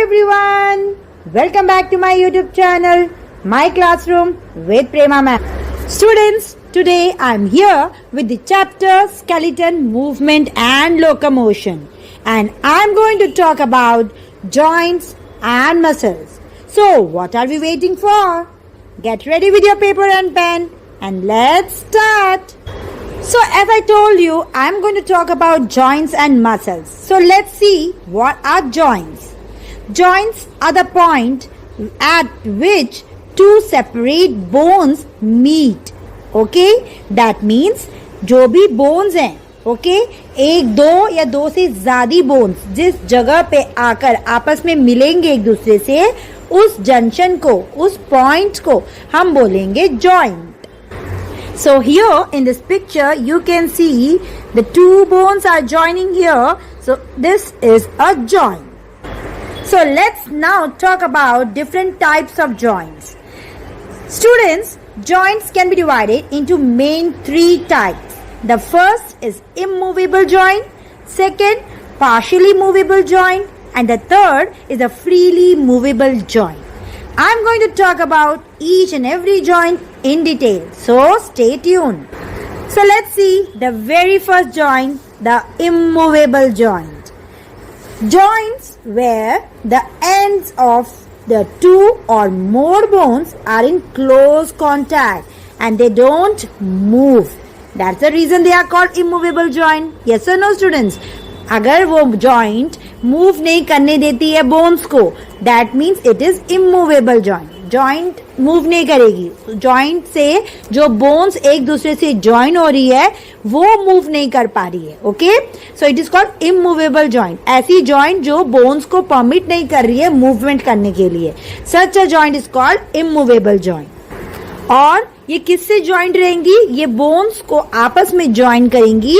everyone, welcome back to my YouTube channel, My Classroom with Prema Ma'am. Students, today I am here with the chapter Skeleton Movement and Locomotion, and I am going to talk about joints and muscles. So what are we waiting for? Get ready with your paper and pen and let's start. So as I told you, I am going to talk about joints and muscles. So let's see what are joints. Joints are the point at which two separate bones meet. Okay, that means जो भी bones हैं, okay, एक दो या दो से ज़्यादा bones जिस जगह पे आकर आपस में मिलेंगे एक दूसरे से, उस जंक्शन को, उस पॉइंट को हम बोलेंगे joint. So here in this picture you can see the two bones are joining here. So this is a joint. So let's now talk about different types of joints. Students, joints can be divided into main three types. The first is immovable joint, second partially movable joint, and the third is a freely movable joint. I'm going to talk about each and every joint in detail, so stay tuned. So let's see the very first joint, the immovable joint. Joints where the ends of the two or more bones are in close contact and they don't move. That's the reason they are called immovable joint. Yes or no students? अगर वो joint move नहीं करने देती है bones को, that means it is immovable joint. Joint move नहीं करेगी. Joint से जो bones एक दूसरे से join हो रही है, वो move नहीं कर पा रही है. Okay? So it is called immovable joint. ऐसी joint जो bones को permit नहीं कर रही है movement करने के लिए. Such a joint is called immovable joint. और ये किससे joint रहेंगी? ये bones को आपस में join करेंगी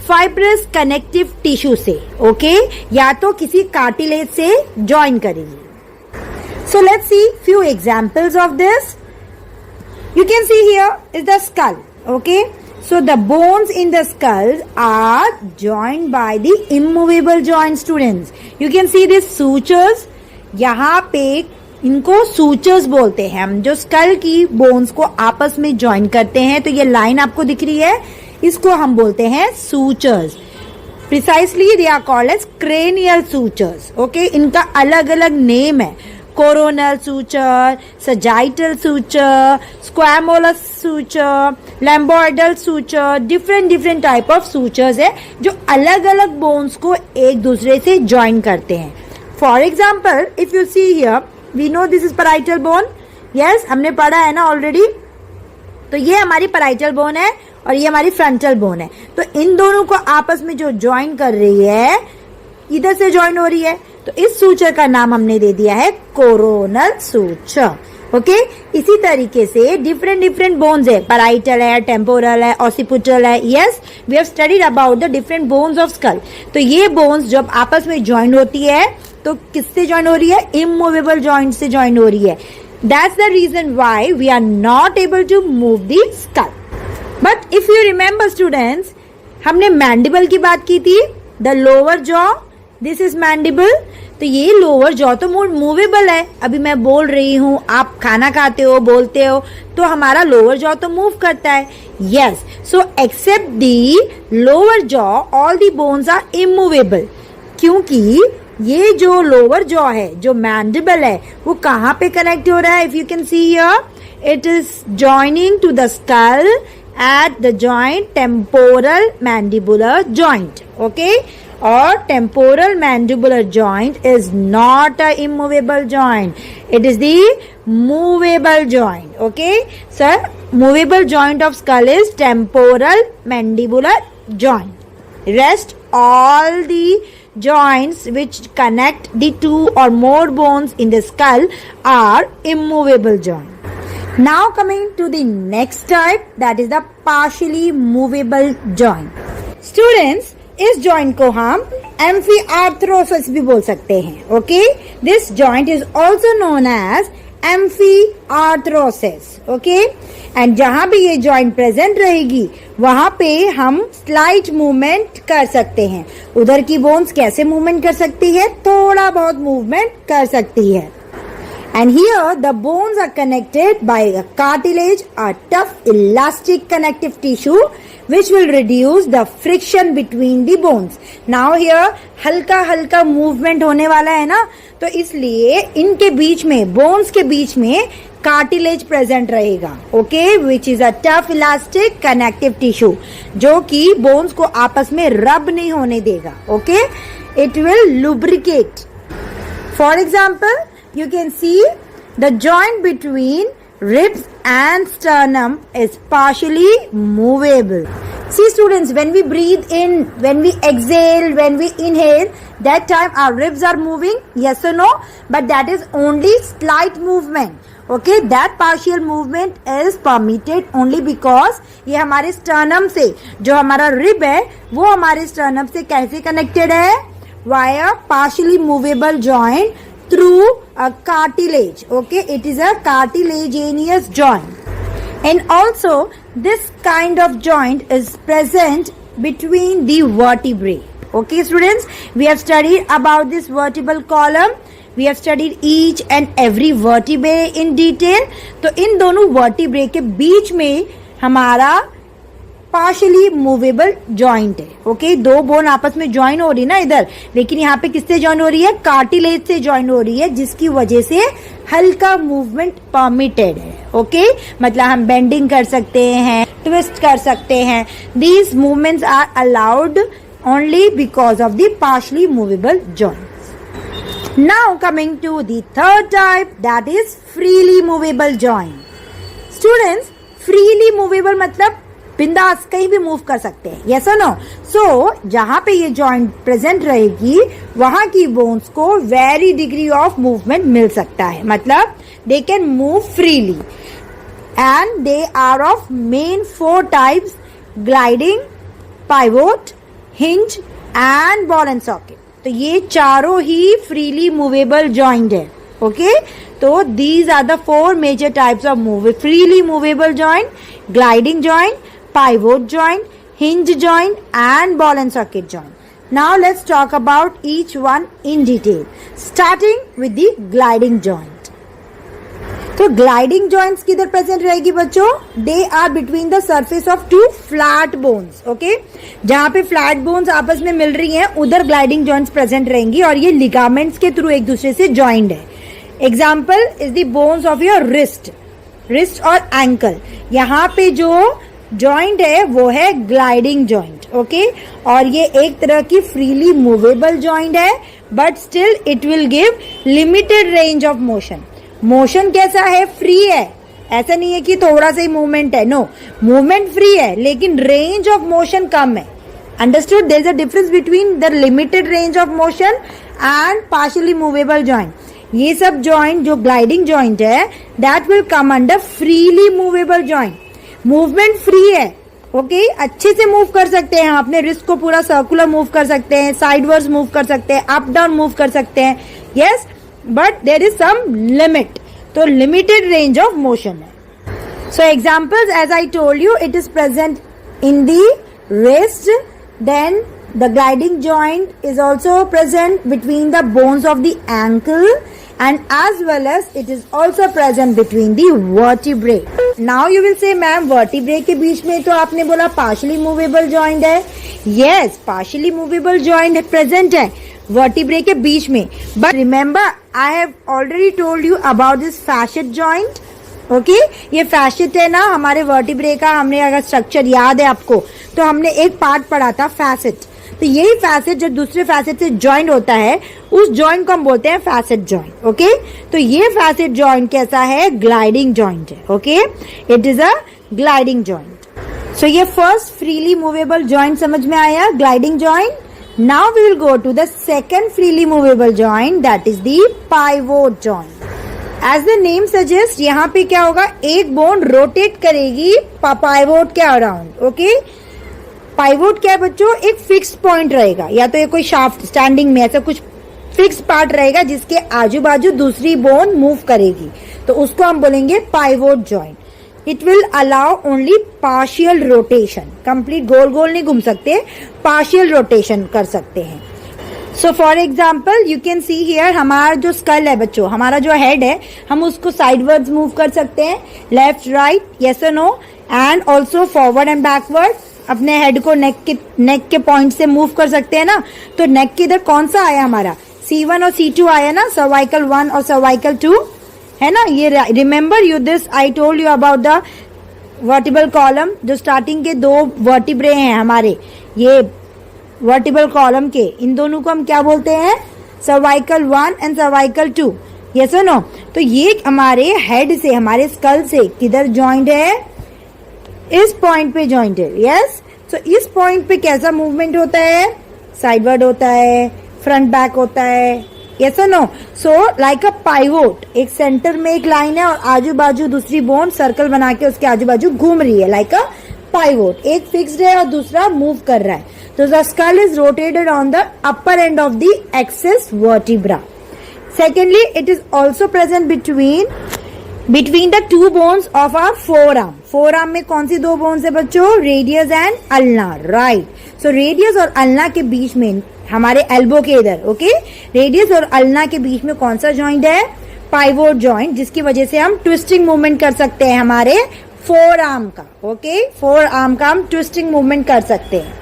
फाइब्रस कनेक्टिव टिश्यू से, ओके, या तो किसी कार्टिलेज से ज्वाइन करेगी. So let's see few examples of this. You can see here is the skull, okay. So the bones in the skull are joined by the immovable joint. Students, you can see this sutures. यहाँ पे इनको sutures बोलते हैं हम, जो school की bones को आपस में ज्वाइन करते हैं. तो ये लाइन आपको दिख रही है, इसको हम बोलते हैं sutures. Precisely they are called as cranial sutures. Okay, इनका अलग अलग नेम है. Coronal suture, sagittal suture, squamosal suture, lambdoidal suture, different type of sutures है जो अलग अलग बोन्स को एक दूसरे से ज्वाइन करते हैं. For example, if you see here, we know this is parietal bone. Yes, हमने पढ़ा है ना ऑलरेडी. तो ये हमारी पैराइटल बोन है और ये हमारी फ्रंटल बोन है. तो इन दोनों को आपस में जो ज्वाइन कर रही है, इधर से ज्वाइन हो रही है, तो इस सूचर का नाम हमने दे दिया है कोरोनल सूचर. ओके, इसी तरीके से डिफरेंट बोन्स है. पैराइटल है, टेम्पोरल है, ऑसिपिटल है. Yes, we have studied about the different bones of skull. तो ये बोन्स जब आपस में ज्वाइन होती है तो किससे ज्वाइन हो रही है? इमूवेबल जॉइंट से ज्वाइन हो रही है. That's the reason why we are not able to move the skull. But if you remember students, हमने mandible की बात की थी. The lower jaw, this is mandible. तो ये lower jaw तो movable है. अभी मैं बोल रही हूँ, आप खाना खाते हो, बोलते हो, तो हमारा lower jaw तो move करता है. Yes, so except the lower jaw, all the bones are immovable. क्योंकि ये जो लोअर जॉ है, जो मैंडिबल है, वो कहाँ पे कनेक्ट हो रहा है? If you can see here, it is joining to the skull at the joint temporal mandibular joint. Okay, और temporal mandibular joint is not a immovable joint, it is the movable joint. Okay, sir, movable joint of skull is temporal mandibular joint. Rest all the joints which connect the two or more bones in the skull are immovable joint. Now coming to the next type, that is the partially movable joint. Students, इस joint को हम amphiarthrosis भी बोल सकते हैं. Okay, this joint is also known as amphiarthrosis, okay. And जहां भी ये जॉइंट प्रेजेंट रहेगी वहां पे हम स्लाइट मूवमेंट कर सकते हैं। उधर की बोन्स कैसे मूवमेंट कर सकती है? थोड़ा बहुत मूवमेंट कर सकती है। And here the bones are connected by a cartilage, a tough elastic connective tissue which will reduce the friction between the bones. Now here हल्का हल्का मूवमेंट होने वाला है ना, तो इसलिए इनके बीच में, बोन्स के बीच में कार्टिलेज प्रेजेंट रहेगा, okay, which is a tough elastic connective tissue, जो कि बोन्स को आपस में रब नहीं होने देगा, okay. It will lubricate. For example, you can see the joint between ribs and sternum is partially movable. See students, when we breathe in, when we exhale, when we inhale, that time our ribs are moving, yes or no? But that is only slight movement. Okay, that partial movement is permitted only because ये हमारे sternum से, जो हमारा rib है वो हमारे sternum से कैसे connected है? Via partially movable joint through a cartilage, okay, it is a cartilaginous joint. And also this kind of joint is present between the vertebrae, okay students. We have studied about this vertebral column, we have studied each and every vertebrae in detail. तो इन दोनों vertebrae के बीच में हमारा partially movable joint है, okay. दो bone आपस में join हो रही है ना इधर, लेकिन यहाँ पे किससे ज्वाइन हो रही है? कार्टिलेज से ज्वाइन हो रही है, जिसकी वजह से हल्का मूवमेंट परमिटेड है, ओके। मतलब हम बेंडिंग कर सकते हैं, ट्विस्ट कर सकते हैं। These movements are allowed only because of the partially movable joints. Now coming to the third type, that is freely movable joint. Students, freely movable मतलब बिंदास कहीं भी मूव कर सकते हैं, यस और नो? सो जहां पे ये जॉइंट प्रेजेंट रहेगी वहां की बोन्स को वेरी डिग्री ऑफ मूवमेंट मिल सकता है, मतलब they can move freely. And they are of main 4 types: gliding, pivot, hinge and ball and socket. तो ये चारों ही फ्रीली मूवेबल जॉइंट है, ओके। तो these are the 4 major types of freely movable joint: gliding joint, pivot joint, hinge joint and ball and socket joint. Now let's talk about each one in detail, starting with the gliding joint. तो gliding joints किधर present रहेगी बच्चों? They are between the surface of 2 flat bones, okay? जहाँ पे flat bones आपस में मिल रही हैं उधर gliding joints प्रेजेंट रहेंगी और ये ligaments के थ्रू एक दूसरे से joined है. Example is the bones of your wrist और ankle. यहाँ पे जो जॉइंट है वो है ग्लाइडिंग जॉइंट, ओके। और ये एक तरह की फ्रीली मूवेबल जॉइंट है, but still it will give limited range of motion. Motion कैसा है? फ्री है, ऐसा नहीं है कि थोड़ा सा ही मूवमेंट है, नो, मूवमेंट फ्री है लेकिन रेंज ऑफ मोशन कम है। Understood? There is a difference between the limited range of motion and partially movable joint. ये सब जॉइंट जो ग्लाइडिंग जॉइंट है that will come under freely movable joint. Movement free है, okay, अच्छे से move कर सकते हैं, अपने रिस्ट को पूरा सर्कुलर मूव कर सकते हैं, साइडवर्ड्स मूव कर सकते हैं, अप डाउन मूव कर सकते हैं, yes, but there is some limit, तो लिमिटेड रेंज ऑफ मोशन है। So examples, as I told you, it is present in the wrist, then the gliding joint is also present between the bones of the ankle and as well as it is also present between the vertebrae. Now you will say ma'am, vertebrae के बीच में तो आपने बोला partially movable joint है. Yes, partially movable joint present है vertebrae के बीच में, but remember I have already told you about this facet joint. Okay, ये फैसेट है ना हमारे वर्टिब्रे का, हमने अगर स्ट्रक्चर याद है आपको तो हमने एक पार्ट पढ़ा था फैसेट। तो यही फैसेट जो दूसरे फैसेट से ज्वाइंट होता है उस ज्वाइंट को हम बोलते हैं फैसेट ज्वाइंट, ओके। तो ये फैसेट ज्वाइंट कैसा है? ग्लाइडिंग ज्वाइंट है, okay, it is a gliding joint. So ये फर्स्ट फ्रीली मूवेबल ज्वाइंट समझ में आया, gliding joint. Now we will go to the second freely movable joint, that is the pivot joint. As the name suggest, यहाँ पे क्या होगा, एक bone rotate करेगी पाइवोट के अराउंड, ओके। पाइवोट क्या है बच्चों? एक फिक्स्ड पॉइंट रहेगा, या तो ये कोई शाफ्ट स्टैंडिंग में ऐसा कुछ फिक्स पार्ट रहेगा जिसके आजू बाजू दूसरी बोन मूव करेगी। तो उसको हम बोलेंगे pivot joint. It will allow only partial rotation. Complete गोल गोल नहीं घूम सकते, पार्शियल रोटेशन कर सकते हैं. So for example you can see here, हमारा जो स्कल है बच्चों, हमारा जो हेड है, हम उसको साइडवर्ड्स मूव कर सकते हैं, लेफ्ट राइट, यस और no, and also forward and backward. अपने हेड को नेक के पॉइंट से मूव कर सकते हैं ना. तो नेक के इधर कौन सा आया हमारा, C1 और C2 आया ना, सर्वाइकल 1 और सर्वाइकल 2 है ना. ये remember you this, I told you about the vertebral column. जो स्टार्टिंग के 2 वर्टिब्रे हैं हमारे, ये वर्टिबल कॉलम के, इन दोनों को हम क्या बोलते हैं, सर्वाइकल 1 एंड सर्वाइकल 2. यस और नो. तो ये हमारे हेड से, हमारे स्कल से किधर जॉइंट है, इस पॉइंट पे जॉइंट है. यस. सो इस पॉइंट पे कैसा मूवमेंट होता है, साइडवर्ड होता है, फ्रंट बैक होता है. यस और no. So like a pivot, एक सेंटर में एक लाइन है और आजू बाजू दूसरी बोन सर्कल बना के उसके आजू बाजू घूम रही है. लाइक अ पाइवोट, एक फिक्स्ड है और दूसरा मूव कर रहा है. So the skull is rotated on the upper end of the axis vertebra. Secondly, it is also present between the 2 bones of our forearm. Forearm में कौन सी 2 bones है बच्चों, radius and ulnar, right? So radius और ulnar के बीच में, हमारे elbow के इधर, okay? Radius और ulnar के बीच में कौन सा joint है, pivot joint, जिसकी वजह से हम twisting movement कर सकते हैं हमारे forearm का, okay? Forearm का हम twisting movement कर सकते हैं.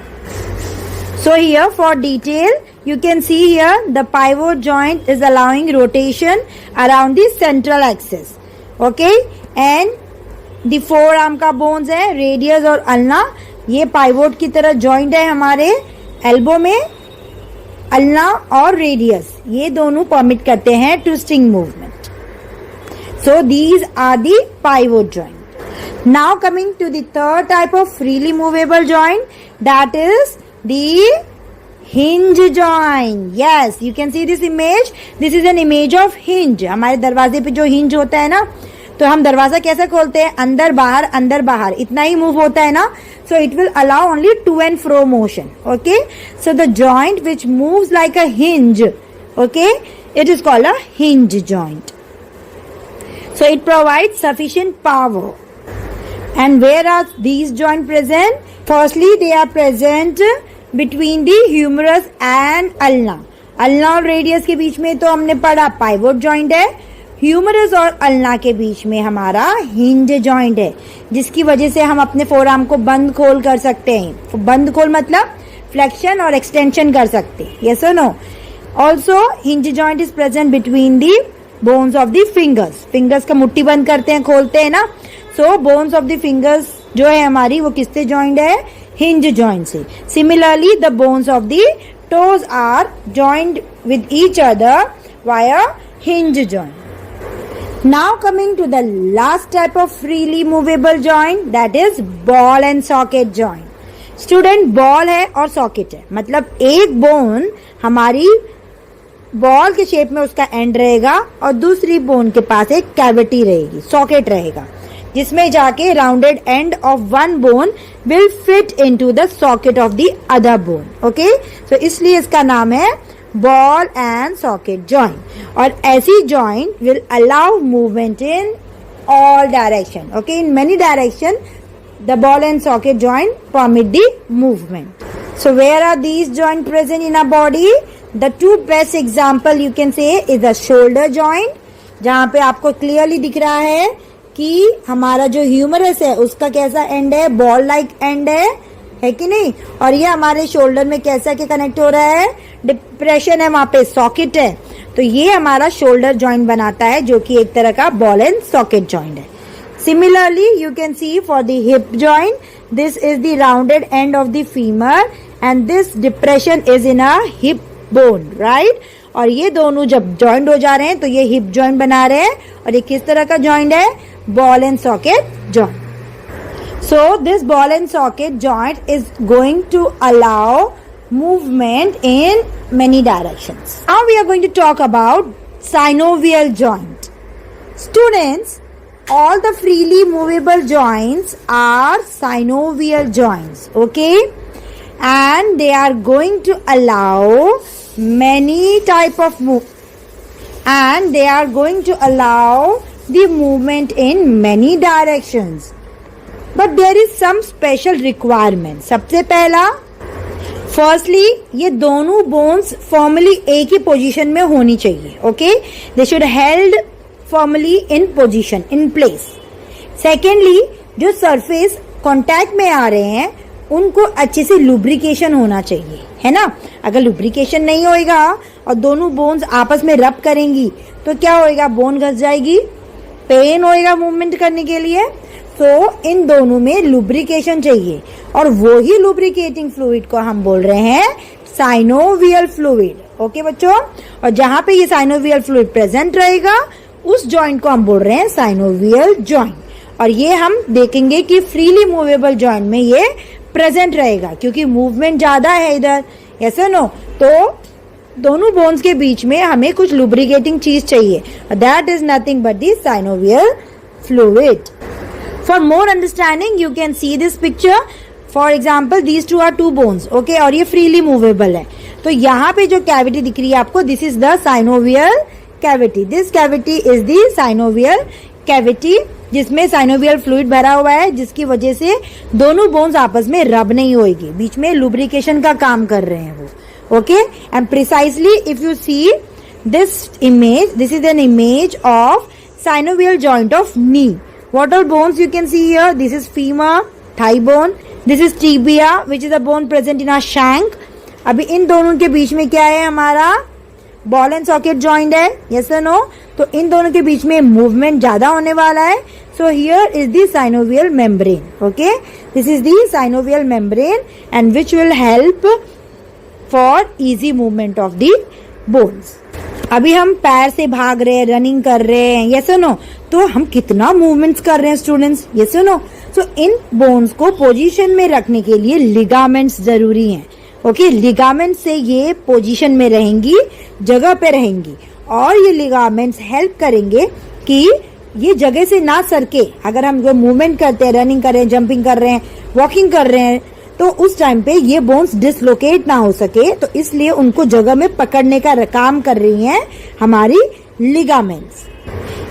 So here for detail you can see here the pivot joint is allowing rotation around the central axis, okay, and the forearm का bones है radius और ulnar, ये pivot की तरह joint है हमारे elbow में. ulnar और radius ये दोनों permit करते हैं twisting movement. So these are the pivot joint. Now coming to the third type of freely movable joint, that is the hinge joint. Yes, you can see this image. This is an image of hinge. हमारे दरवाजे पे जो hinge होता है ना, तो हम दरवाजा कैसे खोलते हैं, अंदर बाहर, इतना ही मूव होता है ना. So it will allow only to and fro motion. Okay, so the joint which moves like a hinge, okay, it is called a hinge joint. So it provides sufficient power. And where are these joints present? Firstly, they are present between the humerus and ulna. ulna और radius के बीच में तो हमने पढ़ा pivot joint है. Humerus और ulna के बीच में हमारा हिंज जॉइंट है, जिसकी वजह से हम अपने फोरआर्म को बंद खोल कर सकते हैं. बंद खोल मतलब फ्लेक्शन और एक्सटेंशन कर सकते हैं. यस और no. Also hinge joint is present between the bones of the fingers. Fingers का मुट्ठी बंद करते हैं, खोलते हैं ना. So bones of the fingers जो है हमारी, वो किससे जॉइंट है, हिंज जॉइंट से. Similarly the bones of the toes are joint with each other via hinge joint. Now coming to the last type of freely movable joint, that is ball and socket joint. Student, ball है और socket है, मतलब एक bone हमारी ball के shape में उसका and रहेगा और दूसरी बोन के पास एक कैविटी रहेगी, सॉकेट रहेगा, जिसमें जाके rounded end of one bone will fit into the socket of the other bone. Okay, so इसलिए इसका नाम है बॉल एंड सॉकेट जॉइंट. और ऐसी joint will allow movement in all direction. Okay, in many direction the ball and socket joint permit the movement. So where are these joint present in a body? The two best example you can say is the shoulder joint, जहां पे आपको clearly दिख रहा है कि हमारा जो humerus है उसका कैसा एंड है, बॉल लाइक एंड है कि नहीं. और ये हमारे शोल्डर में कैसा के कनेक्ट हो रहा है, डिप्रेशन है, वहां पे सॉकेट है. तो ये हमारा शोल्डर जॉइंट बनाता है, जो कि एक तरह का बॉल एंड सॉकेट जॉइंट है. Similarly you can C for the hip joint, this is the rounded end of the femur and this depression is in a hip bone, right. और ये दोनों जब जॉइंट हो जा रहे हैं तो ये हिप जॉइंट बना रहे हैं. और ये किस तरह का जॉइंट है, ball and socket joint. So this ball and socket joint is going to allow movement in many directions. Now we are going to talk about synovial joint. Students, all the freely movable joints are synovial joints, okay? And they are going to allow many type of the movement in many directions. But there is some special requirement. सबसे पहला, firstly ये दोनों bones formally एक ही position में होनी चाहिए. Okay, they should held formally in position, in place. Secondly, जो surface contact में आ रहे हैं उनको अच्छे से लुब्रिकेशन होना चाहिए, है ना. अगर लुब्रिकेशन नहीं होएगा और दोनों बोन्स आपस में रब करेंगी तो क्या होएगा, बोन घस जाएगी, पेन होएगा मूवमेंट करने के लिए. तो इन दोनों में लुब्रिकेशन चाहिए और वो ही लुब्रिकेटिंग फ्लूइड को हम बोल रहे हैं साइनोवियल फ्लूइड. ओके बच्चों, और जहां पे ये साइनोवियल फ्लूइड प्रेजेंट रहेगा उस जॉइंट को हम बोल रहे हैं साइनोवियल जॉइंट. और ये हम देखेंगे कि फ्रीली मूवेबल जॉइंट में ये प्रेजेंट रहेगा क्योंकि मूवमेंट ज्यादा है इधर. यस और नो. तो दोनों बोन्स के बीच में हमें कुछ लुब्रिकेटिंग चीज चाहिए. That is nothing but the synovial fluid. For more understanding, you can see this picture. For example, these two are two bones, okay? और ये freely movable है. तो यहाँ पे जो cavity दिख रही है आपको, this is the synovial cavity. This cavity is the synovial cavity, जिसमें synovial fluid भरा हुआ है, जिसकी वजह से दोनों bones आपस में rub नहीं होएगी. बीच में lubrication का काम कर रहे हैं वो, okay? And precisely, if you see this image, this is an image of synovial joint of knee. What all bones you can see here? This is femur, thigh bone. This is tibia, which is a bone present in our shank. अभी इन दोनों के बीच में क्या है, हमारा ball and socket joint है. Yes और no. तो इन दोनों के बीच में मूवमेंट ज्यादा होने वाला है. सो here is the synovial membrane. Okay, this is the synovial membrane and which will help for easy movement of the bones. अभी हम पैर से भाग रहे हैं, रनिंग कर रहे हैं, यस और नो. तो हम कितना मूवमेंट्स कर रहे हैं स्टूडेंट्स, यस और नो. सो इन बोन्स को पोजीशन में रखने के लिए लिगामेंट्स जरूरी हैं. ओके, लिगामेंट से ये पोजीशन में रहेंगी, जगह पे रहेंगी और ये लिगामेंट्स हेल्प करेंगे कि ये जगह से ना सरके. अगर हम मूवमेंट करते हैं, रनिंग कर रहे हैं, जंपिंग कर रहे हैं, वॉकिंग कर रहे हैं, तो उस टाइम पे ये बोन्स डिसलोकेट ना हो सके. तो इसलिए उनको जगह में पकड़ने का काम कर रही हैं हमारी लिगामेंट्स.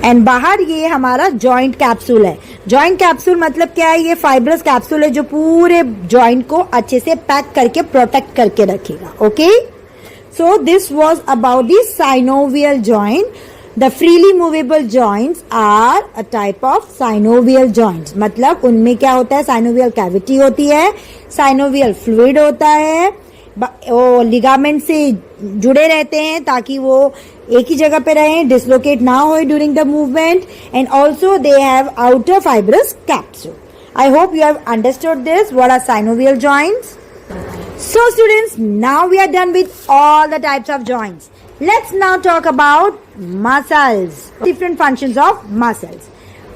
एंड बाहर ये हमारा जॉइंट कैप्सूल है. जॉइंट कैप्सूल मतलब क्या है, ये फाइब्रस कैप्सूल है जो पूरे जॉइंट को अच्छे से पैक करके प्रोटेक्ट करके रखेगा. Okay, so this was about the synovial joint. The freely movable joints are a type of synovial joints. मतलब उनमें क्या होता है, synovial cavity होती है, synovial fluid होता है, वो लिगामेंट से जुड़े रहते हैं ताकि वो एक ही जगह पे रहें, डिसलोकेट ना हो during the movement. And also they have outer fibrous capsule. I hope you have understood this. What are synovial joints? So students, now we are done with all the types of joints. Let's now talk about muscles. Different functions of muscles.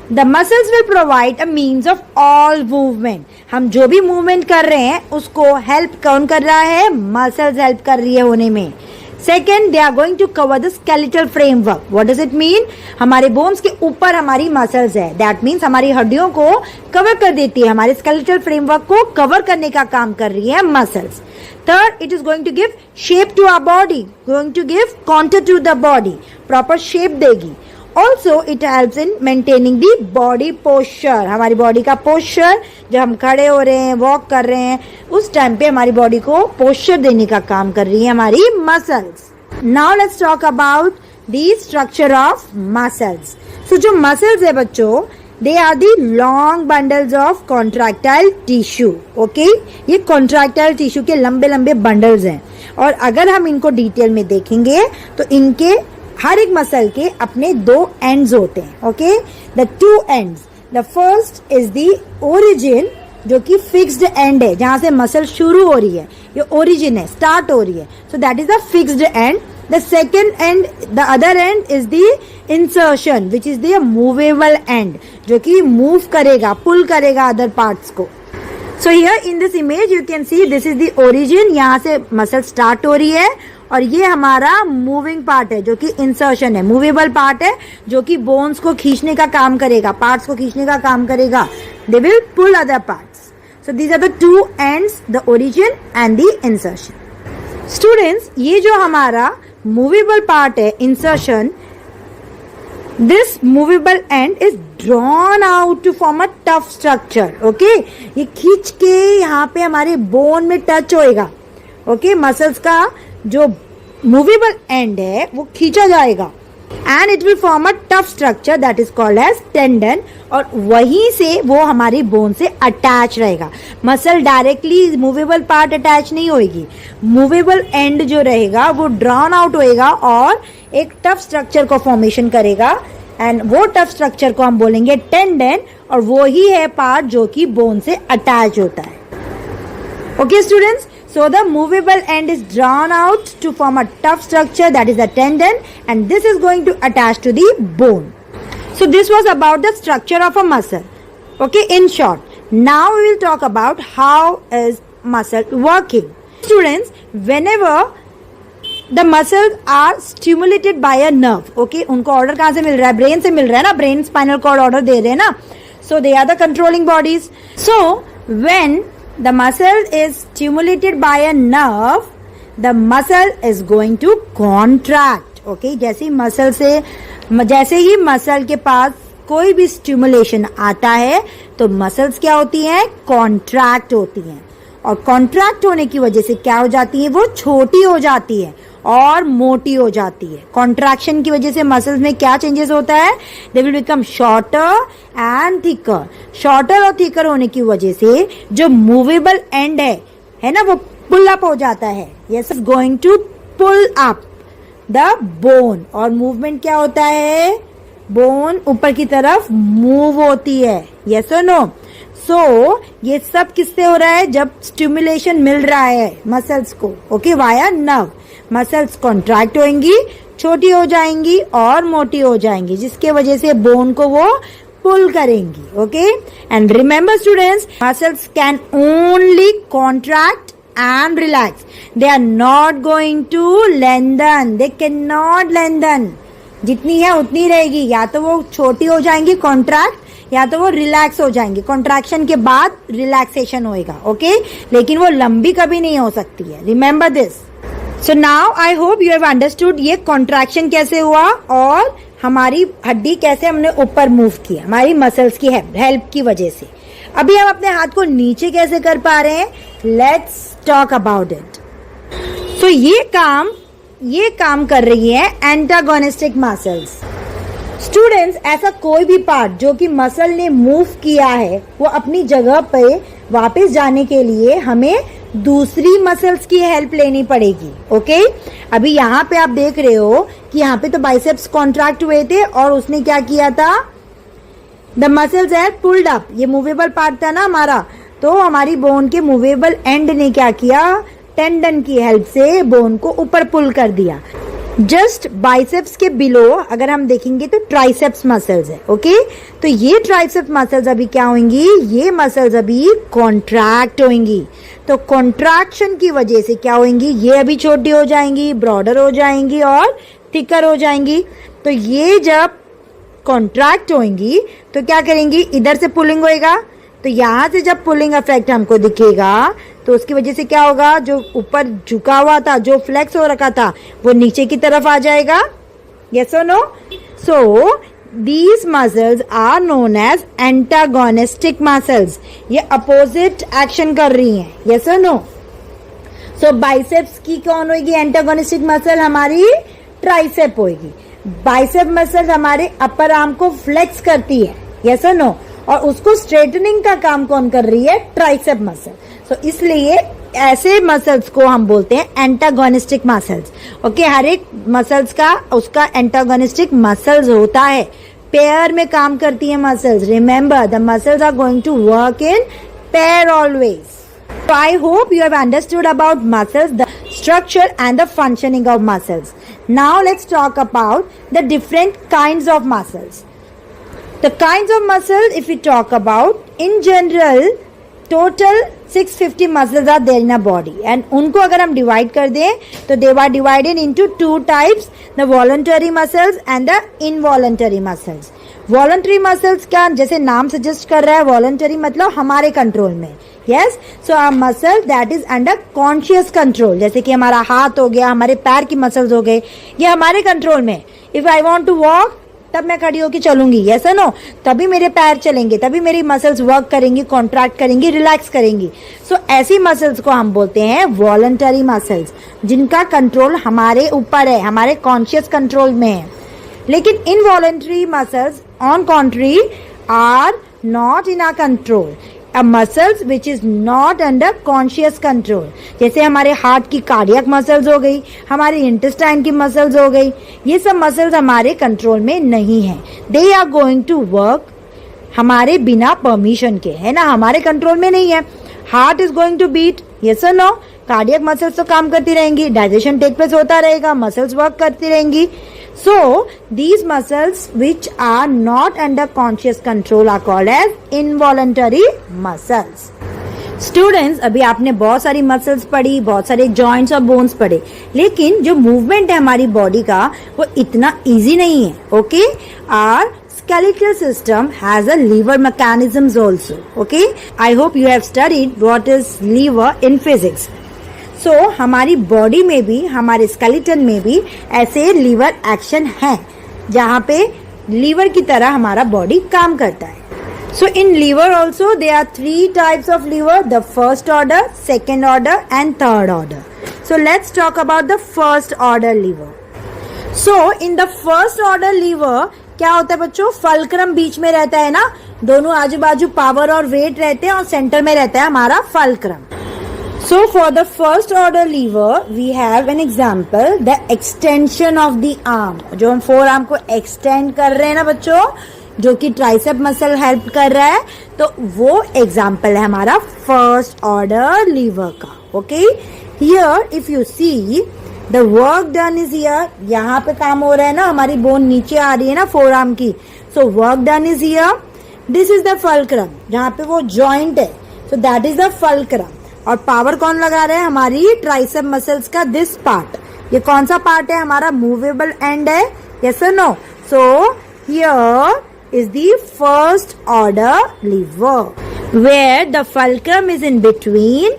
The muscles will provide a means of all movement. हम जो भी movement कर रहे हैं उसको help कौन कर रहा है, मसल्स हेल्प कर रही है होने में. Second, they are going to cover the skeletal framework. What does it mean? हमारे बोन्स के ऊपर हमारी मसल्स है. दैट मीन्स हमारी हड्डियों को कवर कर देती है, हमारे स्केलेटल फ्रेमवर्क को कवर करने का काम कर रही है muscles. Third, it is going to give shape to our body, going to give contour to the body, proper shape देगी. Also, it helps in maintaining the body posture. हमारी body का पोस्चर, जब हम खड़े हो रहे हैं, वॉक कर रहे हैं, उस टाइम पे हमारी बॉडी को पोस्चर देने का काम कर रही है हमारी muscles. Now let's talk about the structure of muscles. So जो मसल्स है बच्चों, they are the long bundles of contractile tissue. Okay, ये contractile tissue के लंबे लंबे बंडल्स हैं. और अगर हम इनको डिटेल में देखेंगे तो इनके हर एक मसल के अपने दो एंड्स होते हैं. Okay, the two ends. The first is the origin, जो कि फिक्स्ड एंड है, जहां से मसल शुरू हो रही है, ये ओरिजिन है, स्टार्ट हो रही है. So that is the fixed and. The second end, the other end is the insertion, which is the movable end, जो कि move करेगा, pull करेगा other parts को. So here in this image you can see this is the origin. यहाँ से muscle start हो रही है और ये हमारा moving part है जो कि insertion है, movable part है जो कि bones को खींचने का काम करेगा, parts को खींचने का काम करेगा. They will pull other parts. So these are the two ends, the origin and the insertion. Students, ये जो हमारा मूवेबल पार्ट है, insertion, This movable end is drawn out to form a tough structure. Okay, ये खींच के यहाँ पे हमारे बोन में टच होएगा. Okay, मसल्स का जो मूवेबल एंड है वो खींचा जाएगा and it will form a tough structure that is called as tendon, और वहीं से वो हमारी बोन से अटैच रहेगा. Muscle directly movable part attach नहीं होगी. मूवेबल एंड जो रहेगा वो ड्रॉन आउट होएगा और एक टफ स्ट्रक्चर को फॉर्मेशन करेगा एंड वो टफ स्ट्रक्चर को हम बोलेंगे टेंडन, और वो ही है पार्ट जो कि बोन से अटैच होता है. Okay students, so the movable end is drawn out to form a tough structure that is the tendon, and this is going to attach to the bone. So this was about the structure of a muscle. Okay, in short. Now we will talk about how is muscle working. Students, whenever the muscles are stimulated by a nerve, okay, उनको order कहाँ से मिल रहा है? Brain से मिल रहा है ना, brain spinal cord order दे रहे हैं ना. So they are the controlling bodies. So when the muscle is stimulated by a nerve, the muscle is going to contract. Okay, जैसे ही मसल के पास कोई भी स्टिमुलेशन आता है तो मसल्स क्या होती हैं? कॉन्ट्रैक्ट होती हैं, और कॉन्ट्रैक्ट होने की वजह से क्या हो जाती है? वो छोटी हो जाती है और मोटी हो जाती है. कॉन्ट्रैक्शन की वजह से मसल्स में क्या चेंजेस होता है? They will become shorter and thicker. Shorter और थिकर होने की वजह से जो मूवेबल एंड है ना, वो पुल अप हो जाता है. Yes, going to pull up the bone. और मूवमेंट क्या होता है? बोन ऊपर की तरफ मूव होती है. यस और नो? सो ये सब किससे हो रहा है? जब स्टिमुलेशन मिल रहा है मसल्स को, okay, via nerve. Muscles contract होंगी, छोटी हो जाएंगी और मोटी हो जाएंगी, जिसके वजह से बोन को वो पुल करेंगी. Okay, and remember students, muscles can only contract and relax. They are not going to lengthen. They cannot lengthen. जितनी है उतनी रहेगी. या तो वो छोटी हो जाएंगी कॉन्ट्रैक्ट, या तो वो रिलैक्स हो जाएंगी. कॉन्ट्रैक्शन के बाद रिलैक्सेशन होएगा. ओके, लेकिन वो लंबी कभी नहीं हो सकती है. Remember this. So now I hope you have understood ये कॉन्ट्रैक्शन कैसे हुआ और हमारी हड्डी कैसे हमने ऊपर मूव किया हमारी मसल्स की हेल्प की वजह से. अभी हम अपने हाथ को नीचे कैसे कर पा रहे हैं? Let's talk about it. So ये काम कर रही है एंटागोनिस्टिक मसल्स. स्टूडेंट्स, ऐसा कोई भी पार्ट जो कि मसल ने मूव किया है वो अपनी जगह पे वापस जाने के लिए हमें दूसरी मसल्स की हेल्प लेनी पड़ेगी. ओके, अभी यहाँ पे आप देख रहे हो कि यहाँ पे तो बाइसेप्स कॉन्ट्रैक्ट हुए थे और उसने क्या किया था? The muscles had pulled up. ये मूवेबल पार्ट था ना हमारा, तो हमारी बोन के मूवेबल एंड ने क्या किया? टेंडन की हेल्प से बोन को ऊपर पुल कर दिया. जस्ट बाइसेप्स के बिलो अगर हम देखेंगे तो ट्राइसेप्स मसल्स है. ओके, तो ये ट्राइसेप्स मसल्स अभी क्या होंगी? ये मसल्स अभी कॉन्ट्रैक्ट होंगी. तो कॉन्ट्रैक्शन की वजह से क्या होंगी? ये अभी छोटी हो जाएंगी, ब्रॉडर हो जाएंगी और थिकर हो जाएंगी. तो ये जब कॉन्ट्रैक्ट होंगी तो क्या करेंगी? इधर से पुलिंग होएगा, तो यहाँ से जब पुलिंग इफेक्ट हमको दिखेगा तो उसकी वजह से क्या होगा? जो ऊपर झुका हुआ था, जो फ्लेक्स हो रखा था, वो नीचे की तरफ आ जाएगा. यस और no? So these muscles are known as antagonistic muscles. ये अपोजिट एक्शन कर रही हैं. यस और नो? सो बाइसेप्स की कौन होगी एंटागोनिस्टिक मसल? हमारी ट्राइसेप होगी. बाइसेप मसल हमारे अपर आर्म को फ्लेक्स करती है. यस और नो? और उसको स्ट्रेटनिंग का काम कौन कर रही है? Tricep muscle. सो इसलिए ऐसे मसल्स को हम बोलते हैं एंटागोनिस्टिक मसल्स. ओके, हर एक मसल्स का उसका एंटागोनिस्टिक मसल्स होता है. पेयर में काम करती है muscles. Remember, the muscles are going to work in pair always. So I hope you have understood about muscles, the structure and the functioning of muscles. Now let's talk about the different kinds of muscles. The kinds of muscles, if we talk about, in general, total 650 muscles are there in a body, and उनको अगर हम divide कर दें तो they are divided into two types, the voluntary muscles and the involuntary muscles. Voluntary muscles का जैसे नाम suggest कर रहा है, voluntary मतलब हमारे कंट्रोल में. Yes, so our muscle that is under conscious control, जैसे कि हमारा हाथ हो गया, हमारे पैर की मसल्स हो गए, ये हमारे कंट्रोल में. If I want to walk, तब मैं खड़ी होकर चलूंगी, यस और नो, तभी मेरे पैर चलेंगे, तभी मेरी मसल्स वर्क करेंगी, कॉन्ट्रैक्ट करेंगी, रिलैक्स करेंगी। सो ऐसी मसल्स को हम बोलते हैं वॉलंटरी मसल्स, जिनका कंट्रोल हमारे ऊपर है, हमारे कॉन्शियस कंट्रोल में है। लेकिन involuntary muscles on contrary are not in our control, a muscles which is not under conscious control। जैसे हमारे हार्ट की कार्डियक मसल्स हो गई, हमारे इंटेस्टाइन की मसल्स हो गई, ये सब मसल्स हमारे कंट्रोल में नहीं है। They are going to work हमारे बिना परमिशन के, है ना, हमारे कंट्रोल में नहीं है। Heart is going to beat, yes और नो, कार्डियक मसल्स तो काम करती रहेंगी, डाइजेशन टेक प्लेस होता रहेगा, मसल्स वर्क करती रहेंगी। So these muscles which are not under conscious control are called as involuntary muscles। Students, अभी आपने बहुत सारी मसल्स पढ़ी, बहुत सारे जॉइंट्स और बोन्स पढ़े, लेकिन जो मूवमेंट है हमारी बॉडी का वो इतना इजी नहीं है। Okay, our skeletal system has a lever mechanisms also। Okay, I hope you have studied what is lever in physics। सो हमारी बॉडी में भी, हमारे स्केलेटन में भी ऐसे लीवर एक्शन है, जहाँ पे लीवर की तरह हमारा बॉडी काम करता है। So in lever also they are 3 types of lever, the first order, second order and third order. So let's talk about the first order lever. So in the first order lever क्या होता है बच्चों, fulcrum बीच में रहता है ना, दोनों आजू बाजू पावर और वेट रहते हैं और सेंटर में रहता है हमारा fulcrum. So for the first order lever we have an example, the extension of the arm। जो हम फोर आर्म को एक्सटेंड कर रहे हैं ना बच्चों, जो कि ट्राइसेप मसल हेल्प कर रहा है, तो वो एग्जाम्पल है हमारा फर्स्ट ऑर्डर लीवर का। Okay, here if you see the work done is here, यहाँ पे काम हो रहा है ना, हमारी बोन नीचे आ रही है ना फोर आर्म की, so work done is here. This is the fulcrum, जहाँ पे वो जॉइंट है, so that is the fulcrum. और पावर कौन लगा रहा है, हमारी ट्राइसेप मसल्स का दिस पार्ट। ये कौन सा पार्ट है, हमारा मूवेबल एंड है, यस और no. So here is the first order lever where the fulcrum is in between,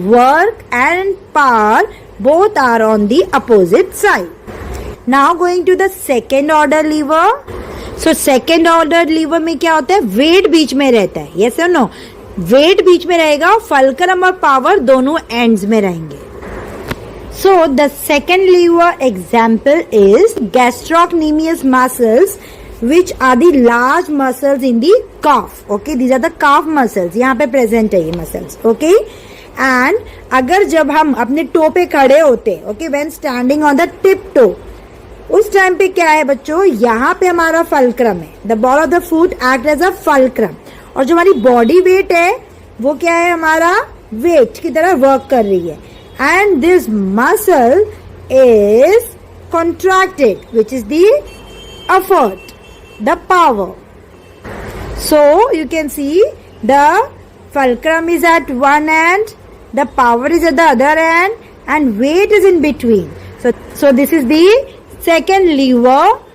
work and power both are on the opposite side. Now going to the second order lever. So second order lever में क्या होता है, wait बीच में रहता है, yes और no, wait बीच में रहेगा, फल्क्रम और पावर दोनों एंड्स में रहेंगे। So the second lever example is gastrocnemius muscles which are the large muscles in the calf। Okay, these are the calf muscles, यहाँ पे प्रेजेंट है ये मसल्स। ओके, एंड अगर जब हम अपने टो पे खड़े होते, okay, when standing on the tip toe, उस टाइम पे क्या है बच्चों, यहाँ पे हमारा फल्क्रम है, the ball of the foot act as a fulcrum, और जो हमारी बॉडी वेट है वो क्या है, हमारा वेट की तरह वर्क कर रही है। And this muscle is contracted which is the effort, the power. So you can see the fulcrum is at one end, the power is at the other end, and weight is in between. So this is the second lever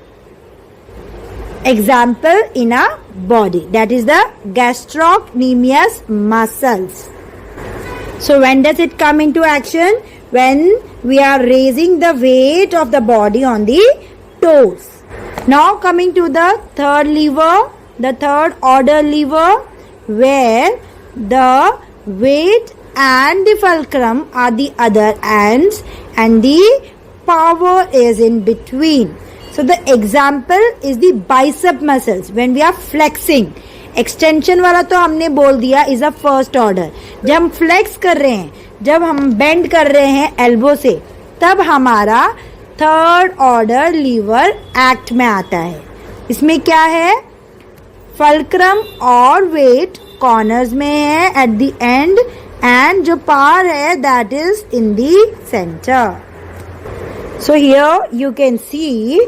example in a body, that is the gastrocnemius muscles। So when does it come into action, when we are raising the weight of the body on the toes। Now coming to the third lever, the third order lever, where the weight and the fulcrum are the other ends and the power is in between। So the example is the bicep muscles when we are flexing। Extension वाला तो हमने बोल दिया is a first order, जब हम flex कर रहे हैं, जब हम बेंड कर रहे हैं एल्बो से, तब हमारा थर्ड ऑर्डर लीवर एक्ट में आता है। इसमें क्या है, फल्क्रम और वेट कॉर्नर्स में है एट द एंड, एंड जो पावर है that is in the centre. So here you can सी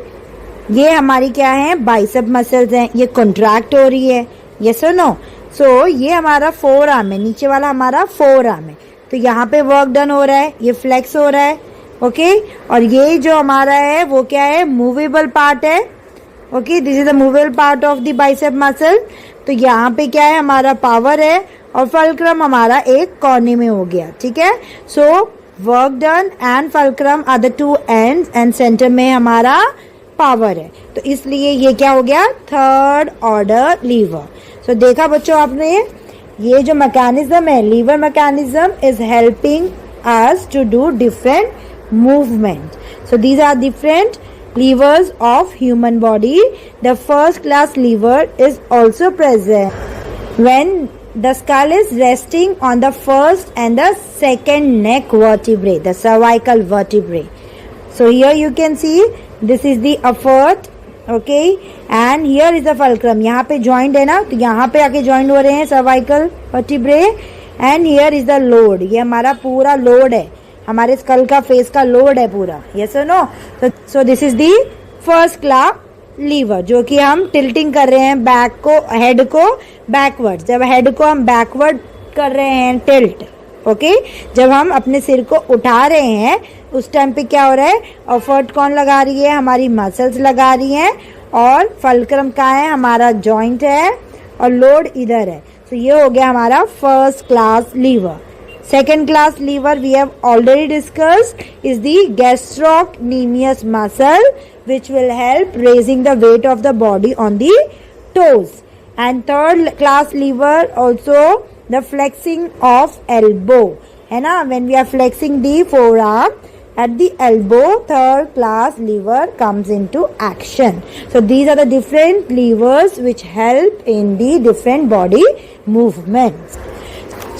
ये हमारी क्या है, बाइसेप मसल्स हैं, ये कॉन्ट्रैक्ट हो रही है, यस और नो। सो ये हमारा फोर आर्म है, नीचे वाला हमारा फोर आर्म है, तो यहाँ पे वर्क डन हो रहा है, ये फ्लेक्स हो रहा है। ओके, और ये जो हमारा है वो क्या है, मूवेबल पार्ट है। Okay, this is the movable part of the bicep muscle. तो यहाँ पे क्या है, हमारा पावर है और फल्क्रम हमारा एक कोने में हो गया, ठीक है। So work done and fulcrum are the two ends, and centre में हमारा पावर है, तो इसलिए ये क्या हो गया, थर्ड ऑर्डर लीवर। सो देखा बच्चों आपने, ये जो मैकेनिज्म है, lever mechanism is helping us to do different movement. So these are different levers of human body. The first class lever is also present when the skull is resting on the first and the second neck vertebrae, the cervical vertebrae. So here you can see this is the effort, okay, and here is the fulcrum. यहाँ पे joint है ना, तो यहाँ पे आके joint हो रहे हैं cervical vertebrae, and here is the load. ये हमारा पूरा load है, हमारे स्कल का फेस का लोड है पूरा. यस और no? So this is the first class lever, जो कि हम टिल्टिंग कर रहे हैं बैक को, हेड को बैकवर्ड. जब हेड को हम बैकवर्ड कर रहे हैं टिल्ट, ओके, जब हम अपने सिर को उठा रहे हैं उस टाइम पे क्या हो रहा है, एफर्ट कौन लगा रही है, हमारी मसल्स लगा रही हैं, और फल्क्रम कहाँ है, हमारा जॉइंट है, और लोड इधर है. तो ये हो गया हमारा first class liver. Second class lever we have already discussed is the gastrocnemius muscle, which will help raising the weight of the body on the toes. And third class lever also the flexing of elbow, है ना, when we are flexing the forearm at the elbow, third class lever comes into action. So these are the different levers which help in the different body movements.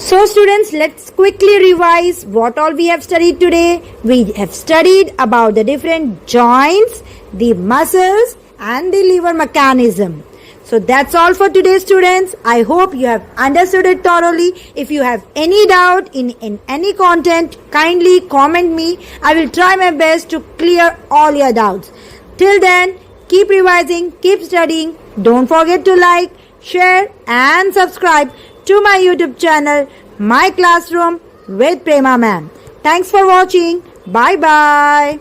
So students, let's quickly revise what all we have studied today. We have studied about the different joints, the muscles and the lever mechanism. So that's all for today students. I hope you have understood it thoroughly. If you have any doubt in any content, kindly comment me. I will try my best to clear all your doubts. Till then, keep revising, keep studying. Don't forget to like, share and subscribe to my YouTube channel, My Classroom with Prema Ma'am. Thanks for watching. Bye bye.